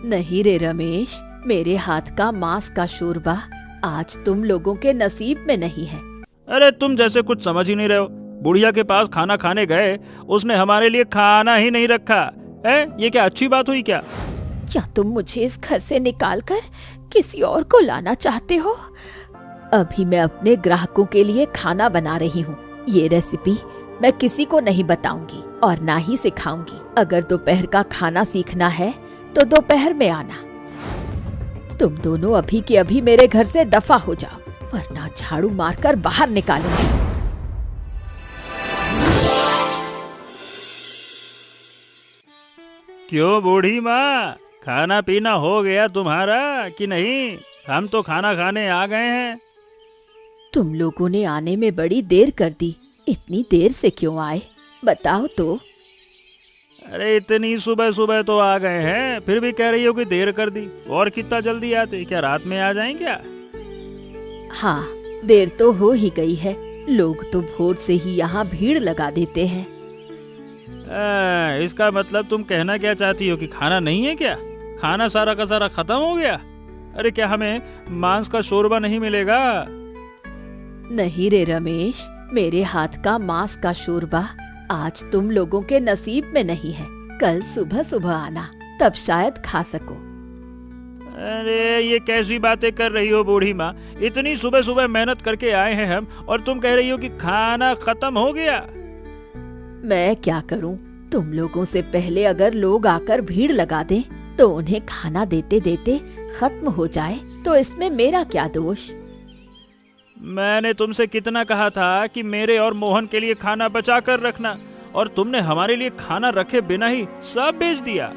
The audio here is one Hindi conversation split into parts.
नहीं रे रमेश, मेरे हाथ का मांस का शोरबा आज तुम लोगों के नसीब में नहीं है। अरे तुम जैसे कुछ समझ ही नहीं रहे हो। बुढ़िया के पास खाना खाने गए, उसने हमारे लिए खाना ही नहीं रखा है। ये क्या अच्छी बात हुई क्या? क्या तुम मुझे इस घर से निकालकर किसी और को लाना चाहते हो? अभी मैं अपने ग्राहकों के लिए खाना बना रही हूँ। ये रेसिपी मैं किसी को नहीं बताऊंगी और ना ही सिखाऊंगी। अगर दोपहर का खाना सीखना है तो दोपहर में आना। तुम दोनों अभी के अभी मेरे घर से दफा हो जाओ, वरना झाड़ू मारकर बाहर निकालूंगी। क्यों बूढ़ी माँ, खाना पीना हो गया तुम्हारा कि नहीं? हम तो खाना खाने आ गए हैं। तुम लोगों ने आने में बड़ी देर कर दी। इतनी देर से क्यों आए, बताओ तो। अरे इतनी सुबह सुबह तो आ गए हैं, फिर भी कह रही हो कि देर कर दी। और कितना जल्दी आते, क्या रात में आ जाएं क्या? हाँ, देर तो हो ही गई है। लोग तो भोर से ही यहाँ भीड़ लगा देते हैं। इसका मतलब तुम कहना क्या चाहती हो कि खाना नहीं है क्या? खाना सारा का सारा खत्म हो गया? अरे क्या हमें मांस का शोरबा नहीं मिलेगा? नहीं रे रमेश, मेरे हाथ का मांस का शोरबा आज तुम लोगों के नसीब में नहीं है। कल सुबह सुबह आना, तब शायद खा सको। अरे ये कैसी बातें कर रही हो बूढ़ी माँ? इतनी सुबह सुबह मेहनत करके आए हैं हम, और तुम कह रही हो कि खाना खत्म हो गया। मैं क्या करूं? तुम लोगों से पहले अगर लोग आकर भीड़ लगा दें तो उन्हें खाना देते देते खत्म हो जाए तो इसमें मेरा क्या दोष? मैंने तुमसे कितना कहा था कि मेरे और मोहन के लिए खाना बचा कर रखना, और तुमने हमारे लिए खाना रखे बिना ही सब बेच दिया।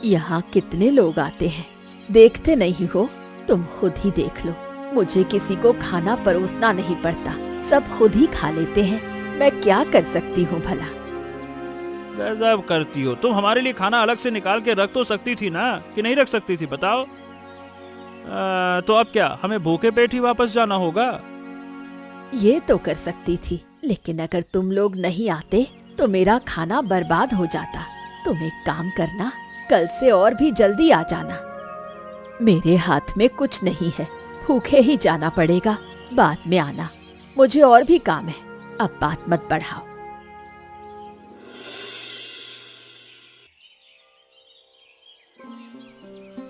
यहाँ कितने लोग आते हैं, देखते नहीं हो? तुम खुद ही देख लो। मुझे किसी को खाना परोसना नहीं पड़ता, सब खुद ही खा लेते हैं। मैं क्या कर सकती हूँ भला? गजब करती हो तुम। हमारे लिए खाना अलग से निकाल के रख तो सकती थी ना, कि नहीं रख सकती थी? बताओ। तो अब क्या, हमें भूखे पेट ही वापस जाना होगा? ये तो कर सकती थी, लेकिन अगर तुम लोग नहीं आते तो मेरा खाना बर्बाद हो जाता। तुम एक काम करना, कल से और भी जल्दी आ जाना। मेरे हाथ में कुछ नहीं है, भूखे ही जाना पड़ेगा। बाद में आना, मुझे और भी काम है। अब बात मत बढ़ाओ।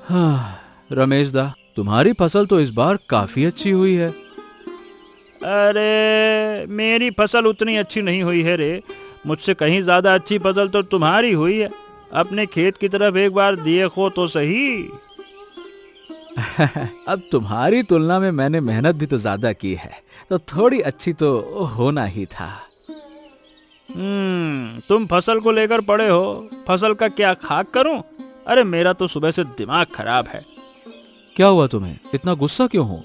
हाँ, रमेश दा, तुम्हारी फसल तो इस बार काफी अच्छी हुई है। अरे मेरी फसल उतनी अच्छी नहीं हुई है रे। मुझसे कहीं ज्यादा अच्छी फसल तो तुम्हारी हुई है। अपने खेत की तरफ एक बार देखो तो सही। अब तुम्हारी तुलना में मैंने मेहनत भी तो ज्यादा की है, तो थोड़ी अच्छी तो होना ही था। तुम फसल को लेकर पड़े हो, फसल का क्या खाक करूं? अरे मेरा तो सुबह से दिमाग खराब है। क्या हुआ तुम्हें, इतना गुस्सा क्यों हो?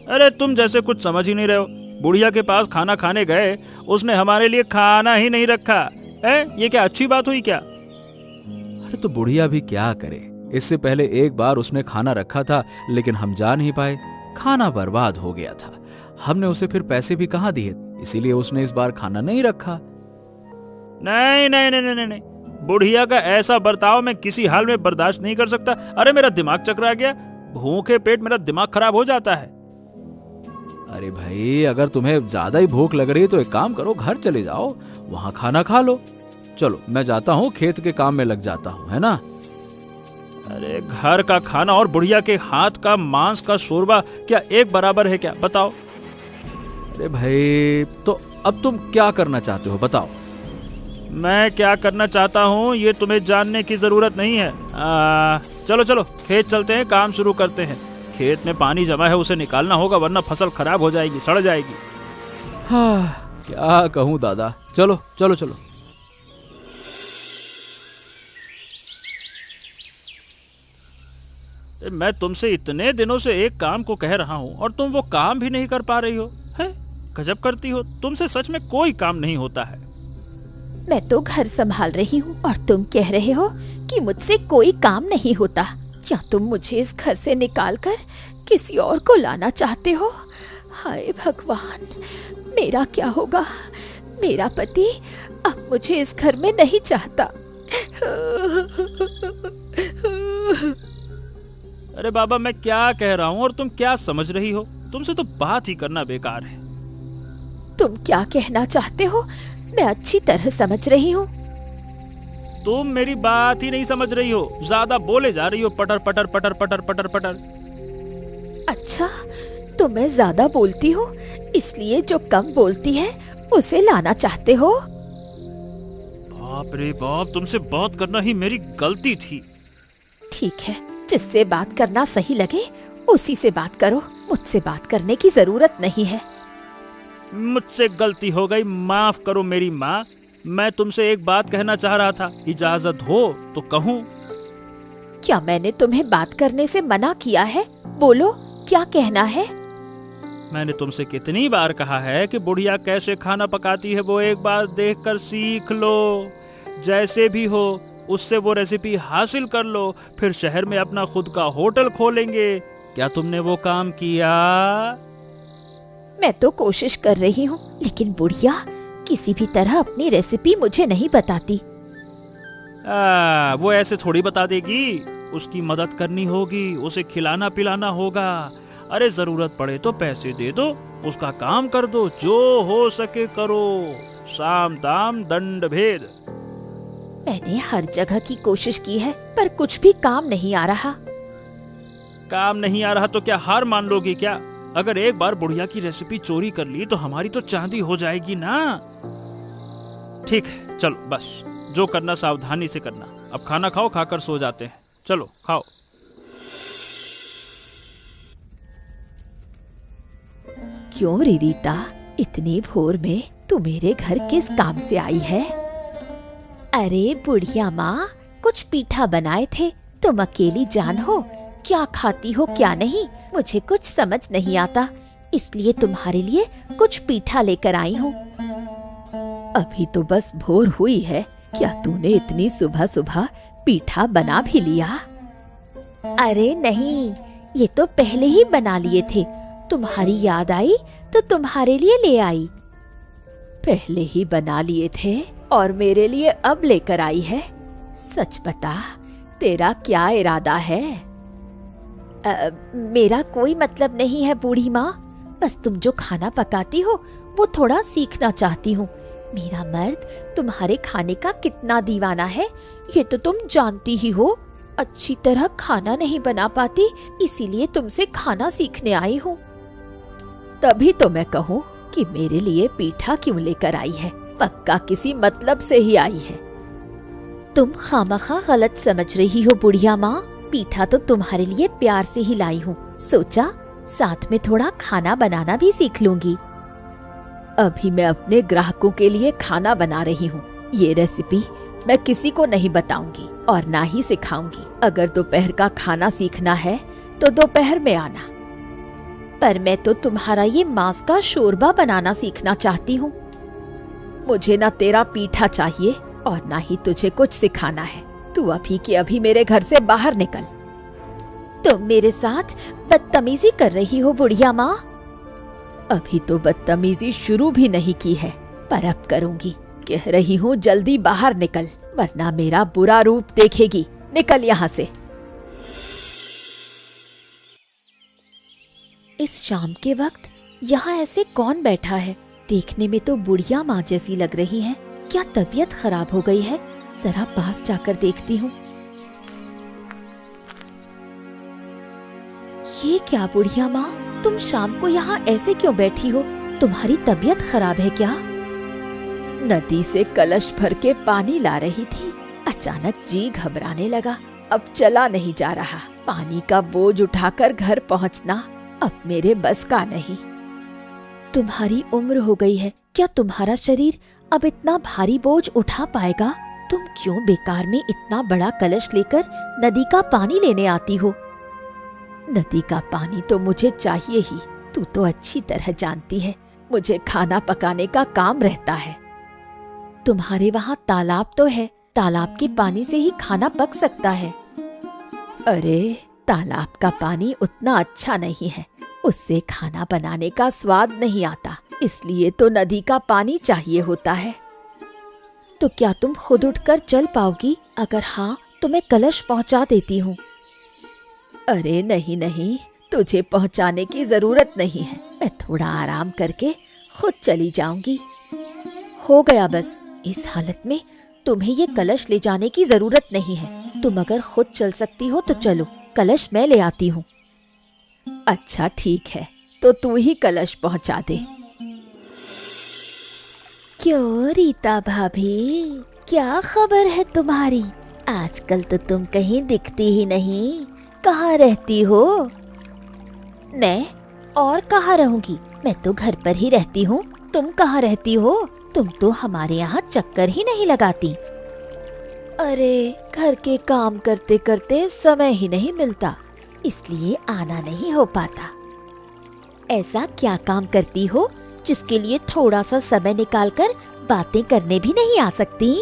अरे तुम जैसे कुछ समझ ही नहीं रहे हो। बुढ़िया के पास खाना खाने गए, उसने हमारे लिए खाना ही नहीं रखा है। ये क्या अच्छी बात हुई क्या? अरे तो बुढ़िया भी क्या करे, इससे पहले एक बार उसने खाना रखा था, लेकिन हम जा नहीं पाए। खाना बर्बाद हो गया था। हमने उसे फिर पैसे भी कहाँ दिए, इसीलिए उसने इस बार खाना नहीं रखा। नहीं नहीं नहीं नहीं नहीं, बुढ़िया का ऐसा बर्ताव मैं किसी हाल में बर्दाश्त नहीं कर सकता। अरे मेरा दिमाग चकरा गया। भूखे पेट मेरा दिमाग खराब हो जाता है। अरे भाई, अगर तुम्हें ज्यादा ही भूख लग रही है तो एक काम करो, घर चले जाओ, वहां खाना खा लो। चलो मैं जाता हूँ, खेत के काम में लग जाता हूँ, है ना? अरे घर का खाना और बुढ़िया के हाथ का मांस का शोरबा क्या एक बराबर है क्या? बताओ। अरे भाई, तो अब तुम क्या करना चाहते हो, बताओ। मैं क्या करना चाहता हूँ ये तुम्हें जानने की जरूरत नहीं है। चलो चलो खेत चलते हैं, काम शुरू करते हैं। खेत में पानी जमा है, उसे निकालना होगा, वरना फसल खराब हो जाएगी, सड़ जाएगी। हाँ, क्या कहूँ दादा। चलो चलो चलो। मैं तुमसे इतने दिनों से एक काम को कह रहा हूँ और तुम वो काम भी नहीं कर पा रही हो। है, गजब करती हो। तुमसे सच में कोई काम नहीं होता है। मैं तो घर संभाल रही हूँ और तुम कह रहे हो कि मुझसे कोई काम नहीं होता। क्या तुम मुझे इस घर से निकालकर किसी और को लाना चाहते हो? हाय भगवान, मेरा क्या होगा? मेरा पति अब मुझे इस घर में नहीं चाहता। अरे बाबा, मैं क्या कह रहा हूँ और तुम क्या समझ रही हो? तुमसे तो बात ही करना बेकार है। तुम क्या कहना चाहते हो मैं अच्छी तरह समझ रही हूँ। तुम मेरी बात ही नहीं समझ रही हो, ज्यादा बोले जा रही हो, पटर पटर पटर पटर पटर पटर। अच्छा, तो मैं ज्यादा बोलती हूँ, इसलिए जो कम बोलती है उसे लाना चाहते हो? बाप रे बाप, तुमसे बात करना ही मेरी गलती थी। ठीक है, जिससे बात करना सही लगे उसी से बात करो, मुझसे बात करने की जरूरत नहीं है। मुझसे गलती हो गई, माफ करो मेरी माँ। मैं तुमसे एक बात कहना चाह रहा था, इजाजत हो तो कहूँ? क्या मैंने तुम्हें बात करने से मना किया है? बोलो, क्या कहना है? मैंने तुमसे कितनी बार कहा है कि बुढ़िया कैसे खाना पकाती है वो एक बार देखकर सीख लो। जैसे भी हो उससे वो रेसिपी हासिल कर लो, फिर शहर में अपना खुद का होटल खोलेंगे। क्या तुमने वो काम किया? मैं तो कोशिश कर रही हूँ, लेकिन बुढ़िया किसी भी तरह अपनी रेसिपी मुझे नहीं बताती। वो ऐसे थोड़ी बता देगी, उसकी मदद करनी होगी, उसे खिलाना पिलाना होगा। अरे जरूरत पड़े तो पैसे दे दो, उसका काम कर दो, जो हो सके करो, साम दाम दंड भेद। मैंने हर जगह की कोशिश की है, पर कुछ भी काम नहीं आ रहा। काम नहीं आ रहा तो क्या हार मान लोगी क्या? अगर एक बार बुढ़िया की रेसिपी चोरी कर ली तो हमारी तो चांदी हो जाएगी ना। ठीक है, चलो बस, जो करना सावधानी से करना। अब खाना खाओ, खाकर सो जाते हैं। चलो खाओ। क्यों रीता, इतनी भोर में तू मेरे घर किस काम से आई है? अरे बुढ़िया माँ, कुछ पीठा बनाए थे, तुम अकेली जान हो, क्या खाती हो क्या नहीं मुझे कुछ समझ नहीं आता, इसलिए तुम्हारे लिए कुछ पीठा लेकर आई हूँ। अभी तो बस भोर हुई है, क्या तूने इतनी सुबह सुबह पीठा बना भी लिया? अरे नहीं, ये तो पहले ही बना लिए थे, तुम्हारी याद आई तो तुम्हारे लिए ले आई। पहले ही बना लिए थे और मेरे लिए अब लेकर आई है? सच बता, तेरा क्या इरादा है? मेरा कोई मतलब नहीं है बूढ़ी माँ, बस तुम जो खाना पकाती हो वो थोड़ा सीखना चाहती हूँ। मेरा मर्द तुम्हारे खाने का कितना दीवाना है ये तो तुम जानती ही हो। अच्छी तरह खाना नहीं बना पाती, इसीलिए तुमसे खाना सीखने आई हूँ। तभी तो मैं कहूँ कि मेरे लिए पीठा क्यों लेकर आई है, पक्का किसी मतलब से ही आई है। तुम खामखा गलत समझ रही हो बुढ़िया माँ, पीठा तो तुम्हारे लिए प्यार से ही लाई हूँ, सोचा साथ में थोड़ा खाना बनाना भी सीख लूंगी। अभी मैं अपने ग्राहकों के लिए खाना बना रही हूँ, ये रेसिपी मैं किसी को नहीं बताऊंगी और ना ही सिखाऊंगी। अगर दोपहर का खाना सीखना है तो दोपहर में आना। पर मैं तो तुम्हारा ये मांस का शोरबा बनाना सीखना चाहती हूँ। मुझे ना तेरा पीठा चाहिए और ना ही तुझे कुछ सिखाना है। तू अभी के अभी मेरे घर से बाहर निकल। तुम मेरे साथ बदतमीजी कर रही हो बुढ़िया माँ। अभी तो बदतमीजी शुरू भी नहीं की है, पर अब करूंगी। कह रही हूँ जल्दी बाहर निकल, वरना मेरा बुरा रूप देखेगी। निकल यहाँ से। इस शाम के वक्त यहाँ ऐसे कौन बैठा है? देखने में तो बुढ़िया माँ जैसी लग रही है। क्या तबीयत खराब हो गई है? जरा पास जाकर देखती हूँ। ये क्या बुढ़िया माँ, तुम शाम को यहाँ ऐसे क्यों बैठी हो? तुम्हारी तबीयत खराब है क्या? नदी से कलश भर के पानी ला रही थी, अचानक जी घबराने लगा। अब चला नहीं जा रहा। पानी का बोझ उठाकर घर पहुँचना अब मेरे बस का नहीं। तुम्हारी उम्र हो गई है, क्या तुम्हारा शरीर अब इतना भारी बोझ उठा पाएगा? तुम क्यों बेकार में इतना बड़ा कलश लेकर नदी का पानी लेने आती हो? नदी का पानी तो मुझे चाहिए ही, तू तो अच्छी तरह जानती है मुझे खाना पकाने का काम रहता है। तुम्हारे वहाँ तालाब तो है, तालाब के पानी से ही खाना पक सकता है। अरे तालाब का पानी उतना अच्छा नहीं है, उससे खाना बनाने का स्वाद नहीं आता, इसलिए तो नदी का पानी चाहिए होता है। तो क्या तुम खुद उठकर चल पाओगी? अगर हाँ तो मैं कलश पहुंचा देती हूँ। अरे नहीं नहीं, तुझे पहुंचाने की जरूरत नहीं है। मैं थोड़ा आराम करके खुद चली जाऊंगी। हो गया बस। इस हालत में तुम्हें ये कलश ले जाने की जरूरत नहीं है। तुम अगर खुद चल सकती हो तो चलो, कलश मैं ले आती हूँ। अच्छा ठीक है, तो तू ही कलश पहुंचा दे। क्यों रीता भाभी, क्या खबर है तुम्हारी? आजकल तो तुम कहीं दिखती ही नहीं। कहाँ रहती हो? मैं और कहाँ रहूंगी? मैं तो घर पर ही रहती हूँ। तुम कहाँ रहती हो? तुम तो हमारे यहाँ चक्कर ही नहीं लगाती। अरे घर के काम करते करते समय ही नहीं मिलता, इसलिए आना नहीं हो पाता। ऐसा क्या काम करती हो जिसके लिए थोड़ा सा समय निकालकर बातें करने भी नहीं आ सकती?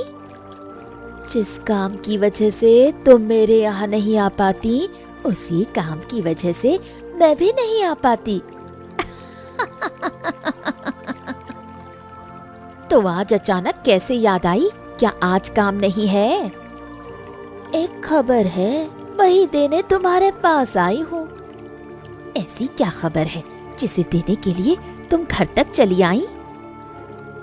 जिस काम की वजह से तुम मेरे यहाँ नहीं आ पाती, उसी काम की वजह से मैं भी नहीं आ पाती। तो आज अचानक कैसे याद आई? क्या आज काम नहीं है? एक खबर है, वही देने तुम्हारे पास आई हूँ। ऐसी क्या खबर है जिसे देने के लिए तुम घर तक चली आई?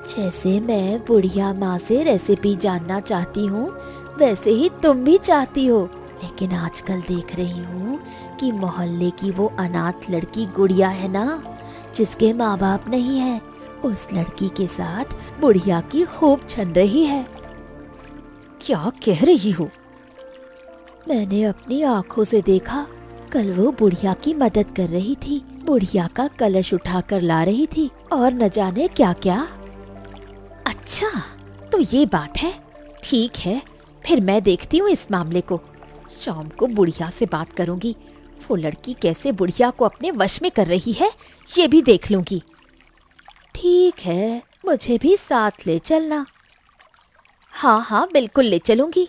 जैसे मैं बुढ़िया माँ से रेसिपी जानना चाहती हूँ, वैसे ही तुम भी चाहती हो। लेकिन आजकल देख रही हूँ कि मोहल्ले की वो अनाथ लड़की गुड़िया है ना, जिसके माँ बाप नहीं है, उस लड़की के साथ बुढ़िया की खूब छन रही है। क्या कह रही हो? मैंने अपनी आंखों से देखा। कल वो बुढ़िया की मदद कर रही थी, बुढ़िया का कलश उठा कर ला रही थी और न जाने क्या क्या। अच्छा, तो ये बात है। ठीक है, फिर मैं देखती हूँ इस मामले को। शाम को बुढ़िया से बात करूंगी। वो लड़की कैसे बुढ़िया को अपने वश में कर रही है, ये भी देख लूंगी। ठीक है, मुझे भी साथ ले चलना। हाँ हाँ, बिल्कुल ले चलूंगी।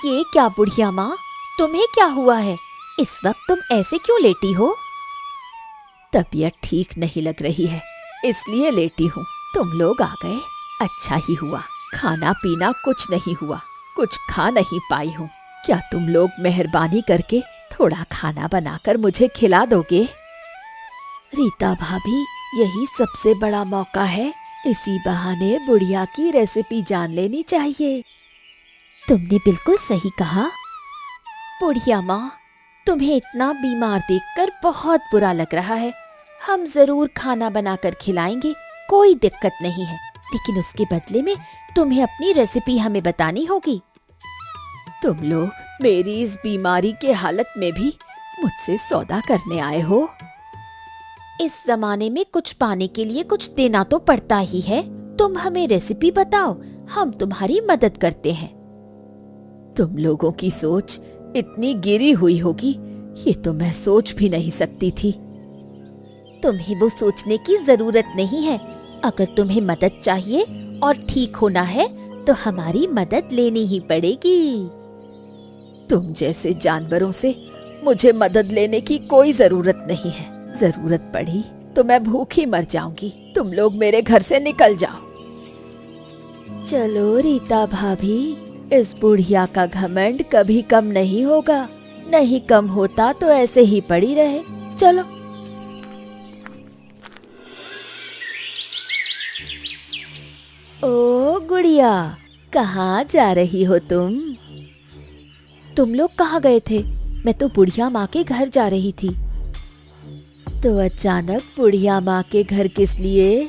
ये क्या बुढ़िया माँ, तुम्हें क्या हुआ है? इस वक्त तुम ऐसे क्यों लेटी हो? तबीयत ठीक नहीं लग रही है, इसलिए लेटी हूँ। तुम लोग आ गए, अच्छा ही हुआ। खाना पीना कुछ नहीं हुआ, कुछ खा नहीं पाई हूँ। क्या तुम लोग मेहरबानी करके थोड़ा खाना बनाकर मुझे खिला दोगे? रीता भाभी, यही सबसे बड़ा मौका है। इसी बहाने बुढ़िया की रेसिपी जान लेनी चाहिए। तुमने बिल्कुल सही कहा। बुढ़िया माँ, तुम्हें इतना बीमार देखकर बहुत बुरा लग रहा है। हम जरूर खाना बनाकर खिलाएंगे, कोई दिक्कत नहीं है। लेकिन उसके बदले में तुम्हें अपनी रेसिपी हमें बतानी होगी। तुम लोग मेरी इस बीमारी के हालत में भी मुझसे सौदा करने आए हो। इस जमाने में कुछ पाने के लिए कुछ देना तो पड़ता ही है। तुम हमें रेसिपी बताओ, हम तुम्हारी मदद करते हैं। तुम लोगों की सोच इतनी गिरी हुई होगी, ये तो मैं सोच भी नहीं सकती थी। तुम्हें वो सोचने की जरूरत नहीं है। अगर तुम्हें मदद चाहिए और ठीक होना है तो हमारी मदद लेनी ही पड़ेगी। तुम जैसे जानवरों से मुझे मदद लेने की कोई जरूरत नहीं है। जरूरत पड़ी तो मैं भूखी मर जाऊंगी। तुम लोग मेरे घर से निकल जाओ। चलो रीता भाभी, इस बुढ़िया का घमंड कभी कम नहीं होगा। नहीं कम होता तो ऐसे ही पड़ी रहे। चलो। ओ गुड़िया, कहाँ जा रही हो तुम? तुम लोग कहाँ गए थे? मैं तो बुढ़िया माँ के घर जा रही थी। तो अचानक बुढ़िया माँ के घर किस लिए?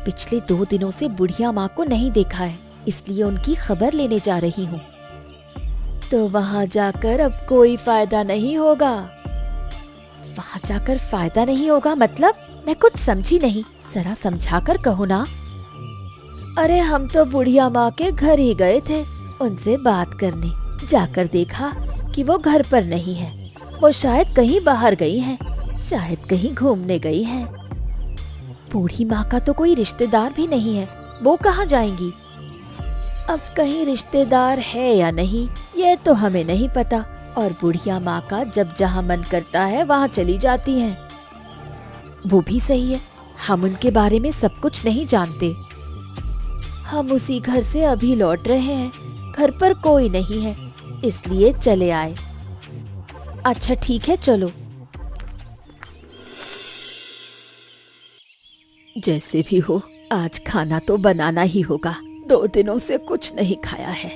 पिछले 2 दिनों से बुढ़िया माँ को नहीं देखा है, इसलिए उनकी खबर लेने जा रही हूँ। तो वहाँ जाकर अब कोई फायदा नहीं होगा। वहाँ जाकर फायदा नहीं होगा मतलब? मैं कुछ समझी नहीं, जरा समझाकर कहो ना। अरे हम तो बुढ़िया माँ के घर ही गए थे उनसे बात करने। जाकर देखा कि वो घर पर नहीं है। वो शायद कहीं बाहर गई है, शायद कहीं घूमने गई है। बूढ़ी माँ का तो कोई रिश्तेदार भी नहीं है, वो कहाँ जाएंगी? अब कहीं रिश्तेदार है या नहीं ये तो हमें नहीं पता। और बुढ़िया माँ का जब जहाँ मन करता है वहाँ चली जाती हैं। वो भी सही है, हम उनके बारे में सब कुछ नहीं जानते। हम उसी घर से अभी लौट रहे हैं। घर पर कोई नहीं है, इसलिए चले आए। अच्छा ठीक है, चलो। जैसे भी हो, आज खाना तो बनाना ही होगा। 2 दिनों से कुछ नहीं खाया है।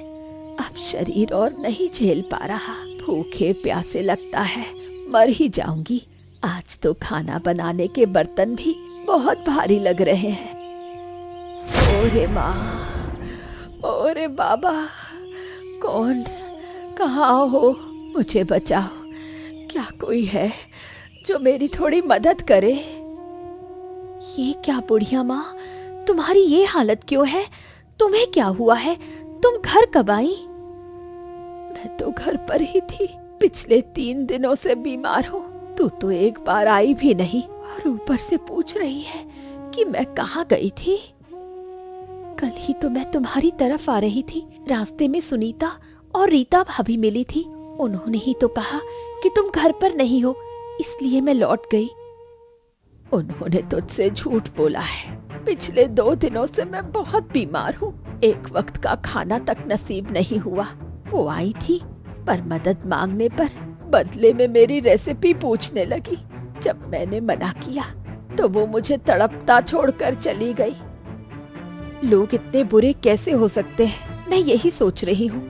अब शरीर और नहीं झेल पा रहा। भूखे प्यासे लगता है, मर ही जाऊंगी। आज तो खाना बनाने के बर्तन भी बहुत भारी लग रहे हैं। ओरे माँ, ओरे बाबा, कौन, कहाँ हो? मुझे बचाओ। क्या कोई है जो मेरी थोड़ी मदद करे? ये क्या बुढ़िया माँ, तुम्हारी ये हालत क्यों है? तुम्हें क्या हुआ है? तुम घर कब आई? मैं तो घर पर ही थी। पिछले 3 दिनों से बीमार हूँ। तू तो एक बार आई भी नहीं और ऊपर से पूछ रही है कि मैं कहाँ गई थी। कल ही तो मैं तुम्हारी तरफ आ रही थी। रास्ते में सुनीता और रीता भाभी मिली थी। उन्होंने ही तो कहा कि तुम घर पर नहीं हो, इसलिए मैं लौट गई। उन्होंने तुझसे झूठ बोला है। पिछले 2 दिनों से मैं बहुत बीमार हूँ। एक वक्त का खाना तक नसीब नहीं हुआ। वो आई थी, पर मदद मांगने पर बदले में मेरी रेसिपी पूछने लगी। जब मैंने मना किया तो वो मुझे तड़पता छोड़कर चली गई। लोग इतने बुरे कैसे हो सकते हैं, मैं यही सोच रही हूँ।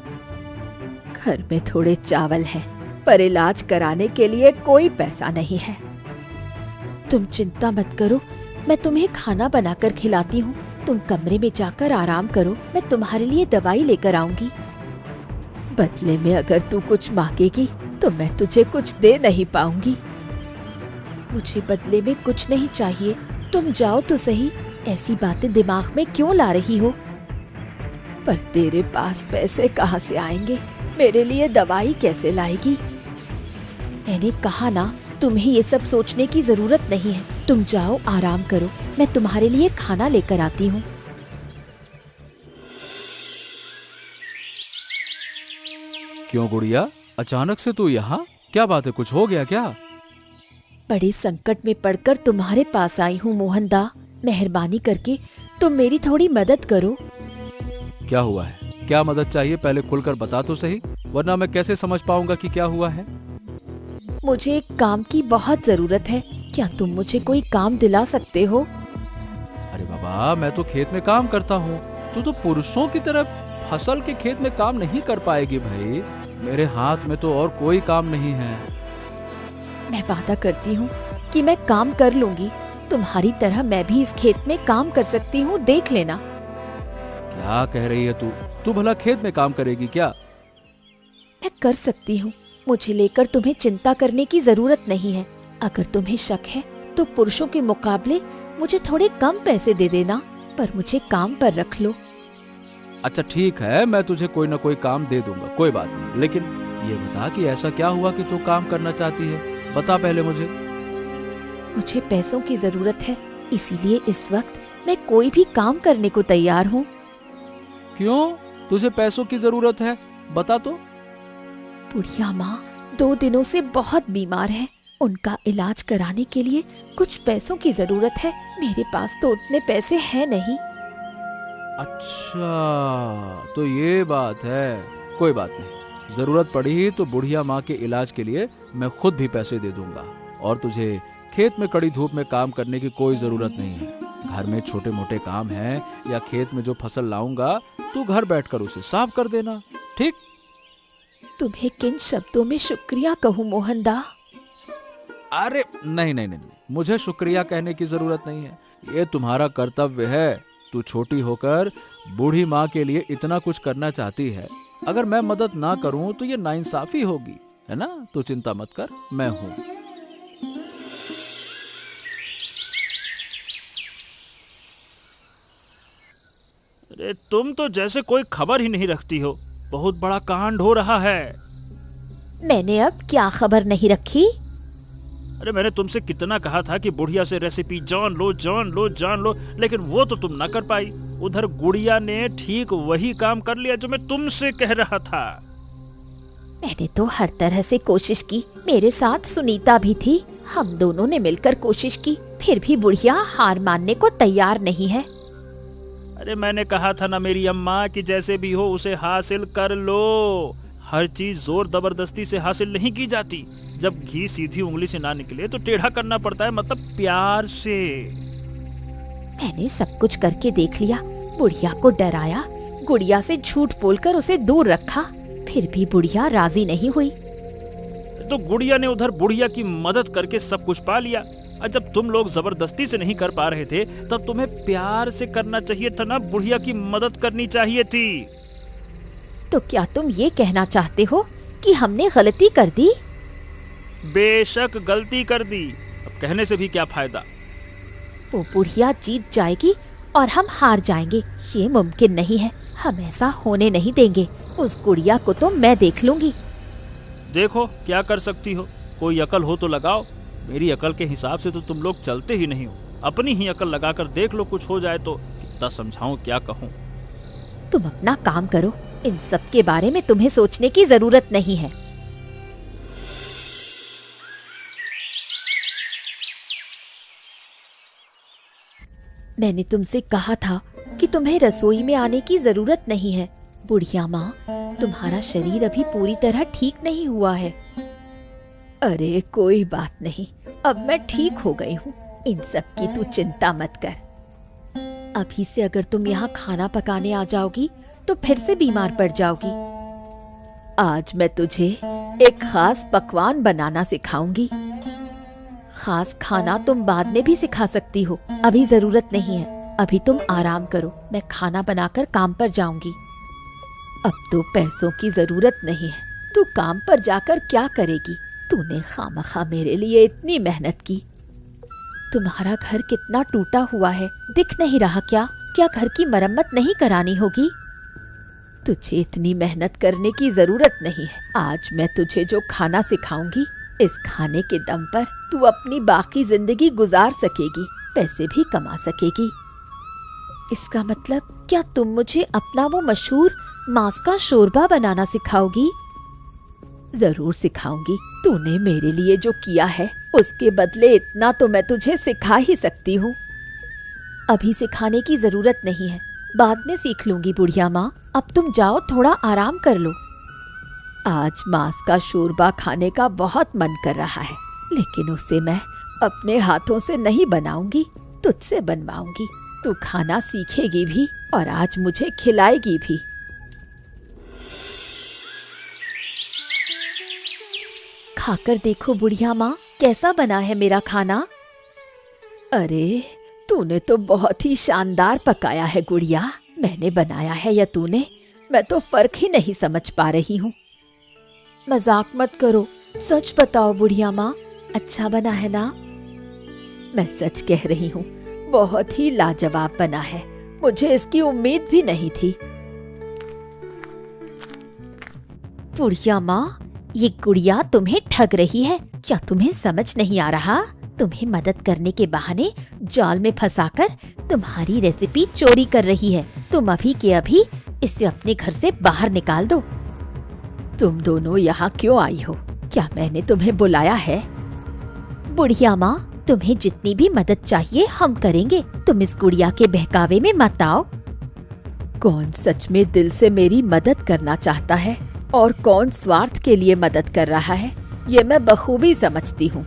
घर में थोड़े चावल हैं, पर इलाज कराने के लिए कोई पैसा नहीं है। तुम चिंता मत करो, मैं तुम्हें खाना बनाकर खिलाती हूँ। तुम कमरे में जाकर आराम करो, मैं तुम्हारे लिए दवाई लेकर आऊंगी। बदले में अगर तू कुछ मांगेगी तो मैं तुझे कुछ दे नहीं पाऊंगी। मुझे बदले में कुछ नहीं चाहिए, तुम जाओ तो सही। ऐसी बातें दिमाग में क्यों ला रही हो? पर तेरे पास पैसे कहाँ से आएंगे? मेरे लिए दवाई कैसे लाएगी? मैंने कहा ना, तुम्हें ये सब सोचने की जरूरत नहीं है। तुम जाओ आराम करो, मैं तुम्हारे लिए खाना लेकर आती हूँ। क्यों गुड़िया, अचानक से तू यहाँ? क्या बात है, कुछ हो गया क्या? बड़े संकट में पड़कर तुम्हारे पास आई हूँ मोहनदा। मेहरबानी करके तुम मेरी थोड़ी मदद करो। क्या हुआ है? क्या मदद चाहिए? पहले खुलकर बता तो सही, वरना मैं कैसे समझ पाऊंगा कि क्या हुआ है। मुझे एक काम की बहुत जरूरत है। क्या तुम मुझे कोई काम दिला सकते हो? अरे बाबा, मैं तो खेत में काम करता हूँ। तू तो पुरुषों की तरह फसल के खेत में काम नहीं कर पाएगी भाई। मेरे हाथ में तो और कोई काम नहीं है। मैं वादा करती हूँ कि मैं काम कर लूंगी। तुम्हारी तरह मैं भी इस खेत में काम कर सकती हूँ, देख लेना। क्या कह रही है तू? तू भला खेत में काम करेगी क्या? मैं कर सकती हूँ। मुझे लेकर तुम्हें चिंता करने की जरूरत नहीं है। अगर तुम्हें शक है तो पुरुषों के मुकाबले मुझे थोड़े कम पैसे दे देना, पर मुझे काम पर रख लो। अच्छा ठीक है, मैं तुझे कोई ना कोई काम दे दूंगा, कोई बात नहीं। लेकिन ये बता कि ऐसा क्या हुआ कि तू काम करना चाहती है? बता पहले मुझे। मुझे पैसों की जरूरत है, इसीलिए इस वक्त मैं कोई भी काम करने को तैयार हूँ। क्यों तुझे पैसों की जरूरत है? बता तो। बुढ़िया माँ 2 दिनों से बहुत बीमार है। उनका इलाज कराने के लिए कुछ पैसों की जरूरत है। मेरे पास तो उतने पैसे हैं नहीं। अच्छा तो ये बात है, कोई बात नहीं। जरूरत पड़ी तो बुढ़िया माँ के इलाज के लिए मैं खुद भी पैसे दे दूंगा। और तुझे खेत में कड़ी धूप में काम करने की कोई जरूरत नहीं है। घर में छोटे मोटे काम हैं या खेत में जो फसल लाऊंगा, तू घर बैठकर उसे साफ कर देना, ठीक? तुम्हें किन शब्दों में शुक्रिया कहूँ मोहनदा? अरे नहीं नहीं नहीं, मुझे शुक्रिया कहने की जरूरत नहीं है। ये तुम्हारा कर्तव्य है। तू छोटी होकर बूढ़ी माँ के लिए इतना कुछ करना चाहती है। अगर मैं मदद ना करूं तो ये नाइंसाफी होगी, है ना? तू चिंता मत कर, मैं हूं। अरे तुम तो जैसे कोई खबर ही नहीं रखती हो। बहुत बड़ा कांड हो रहा है। मैंने अब क्या खबर नहीं रखी? अरे मैंने तुमसे कितना कहा था कि बुढ़िया से रेसिपी जान लो जान लो जान लो, लेकिन वो तो तुम ना कर पाई। उधर गुड़िया ने ठीक वही काम कर लिया जो मैं तुमसे कह रहा था। मैंने तो हर तरह से कोशिश की। मेरे साथ सुनीता भी थी। हम दोनों ने मिलकर कोशिश की, फिर भी बुढ़िया हार मानने को तैयार नहीं है। अरे मैंने कहा था ना मेरी अम्मा कि जैसे भी हो उसे हासिल कर लो। हर चीज जोर जबरदस्ती से हासिल नहीं की जाती। जब घी सीधी उंगली से ना निकले तो टेढ़ा करना पड़ता है, मतलब प्यार से। मैंने सब कुछ करके देख लिया, बुढ़िया को डराया, गुड़िया से झूठ बोलकर उसे दूर रखा, फिर भी बुढ़िया राजी नहीं हुई। तो गुड़िया ने उधर बुढ़िया की मदद करके सब कुछ पा लिया। और जब तुम लोग जबरदस्ती से नहीं कर पा रहे थे तब तुम्हें प्यार से करना चाहिए था ना, बुढ़िया की मदद करनी चाहिए थी। तो क्या तुम ये कहना चाहते हो कि हमने गलती कर दी? बेशक गलती कर दी, अब कहने से भी क्या फायदा। वो बुढ़िया जीत जाएगी और हम हार जाएंगे, ये मुमकिन नहीं है। हम ऐसा होने नहीं देंगे। उस गुड़िया को तो मैं देख लूंगी। देखो क्या कर सकती हो, कोई अकल हो तो लगाओ। मेरी अकल के हिसाब से तो तुम लोग चलते ही नहीं हो। अपनी ही अकल लगाकर देख लो, कुछ हो जाए तो। कितना समझाऊं, क्या कहूं। तुम अपना काम करो, इन सब के बारे में तुम्हें सोचने की जरूरत नहीं है। मैंने तुमसे कहा था कि तुम्हें रसोई में आने की जरूरत नहीं है। बुढ़िया माँ, तुम्हारा शरीर अभी पूरी तरह ठीक नहीं हुआ है। अरे कोई बात नहीं, अब मैं ठीक हो गई हूँ। इन सब की तू चिंता मत कर। अभी से अगर तुम यहाँ खाना पकाने आ जाओगी तो फिर से बीमार पड़ जाओगी। आज मैं तुझे एक खास पकवान बनाना सिखाऊंगी। खास खाना तुम बाद में भी सिखा सकती हो, अभी जरूरत नहीं है। अभी तुम आराम करो, मैं खाना बनाकर काम पर जाऊंगी। अब तो पैसों की जरूरत नहीं है, तू काम पर जाकर क्या करेगी? तूने खामखा मेरे लिए इतनी मेहनत की। तुम्हारा घर कितना टूटा हुआ है, दिख नहीं रहा क्या? क्या घर की मरम्मत नहीं करानी होगी? तुझे इतनी मेहनत करने की जरूरत नहीं है। आज मैं तुझे जो खाना सिखाऊंगी, इस खाने के दम पर तू अपनी बाकी जिंदगी गुजार सकेगी, पैसे भी कमा सकेगी। इसका मतलब क्या तुम मुझे अपना वो मशहूर मांस का शोरबा बनाना सिखाओगी? जरूर सिखाऊंगी। तूने मेरे लिए जो किया है उसके बदले इतना तो मैं तुझे सिखा ही सकती हूँ। अभी सिखाने की जरूरत नहीं है, बाद में सीख लूंगी बुढ़िया माँ। अब तुम जाओ, थोड़ा आराम कर लो। आज मांस का शोरबा खाने का बहुत मन कर रहा है, लेकिन उसे मैं अपने हाथों से नहीं बनाऊंगी, तुझसे बनवाऊंगी। तू खाना सीखेगी भी और आज मुझे खिलाएगी भी। खाकर देखो बुढ़िया माँ, कैसा बना है मेरा खाना। अरे तूने तो बहुत ही शानदार पकाया है गुड़िया। मैंने बनाया है या तूने, मैं तो फर्क ही नहीं समझ पा रही हूँ। मजाक मत करो, सच बताओ बुढ़िया माँ, अच्छा बना है ना? मैं सच कह रही हूँ, बहुत ही लाजवाब बना है। मुझे इसकी उम्मीद भी नहीं थी। बुढ़िया माँ, ये गुड़िया तुम्हें ठग रही है। क्या तुम्हें समझ नहीं आ रहा? तुम्हें मदद करने के बहाने जाल में फंसाकर तुम्हारी रेसिपी चोरी कर रही है। तुम अभी के अभी इसे अपने घर से बाहर निकाल दो। तुम दोनों यहाँ क्यों आई हो? क्या मैंने तुम्हें बुलाया है? बुढ़िया माँ, तुम्हें जितनी भी मदद चाहिए हम करेंगे। तुम इस गुड़िया के बहकावे में मत आओ। कौन सच में दिल से मेरी मदद करना चाहता है और कौन स्वार्थ के लिए मदद कर रहा है, ये मैं बखूबी समझती हूँ।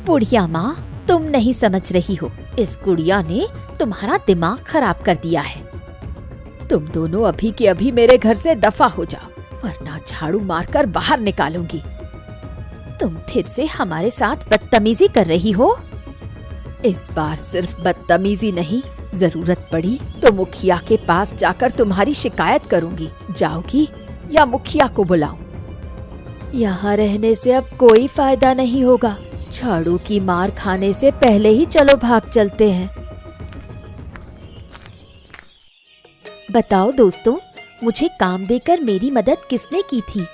बुढ़िया माँ, तुम नहीं समझ रही हो। इस गुड़िया ने तुम्हारा दिमाग खराब कर दिया है। तुम दोनों अभी के अभी मेरे घर से दफा हो जाओ, वरना झाड़ू मारकर बाहर निकालूंगी। तुम फिर से हमारे साथ बदतमीजी कर रही हो। इस बार सिर्फ बदतमीजी नहीं, जरूरत पड़ी तो मुखिया के पास जाकर तुम्हारी शिकायत करूंगी। जाओगी या मुखिया को बुलाऊं? यहाँ रहने से अब कोई फायदा नहीं होगा। झाड़ू की मार खाने से पहले ही चलो भाग चलते हैं। बताओ दोस्तों, मुझे काम देकर मेरी मदद किसने की थी?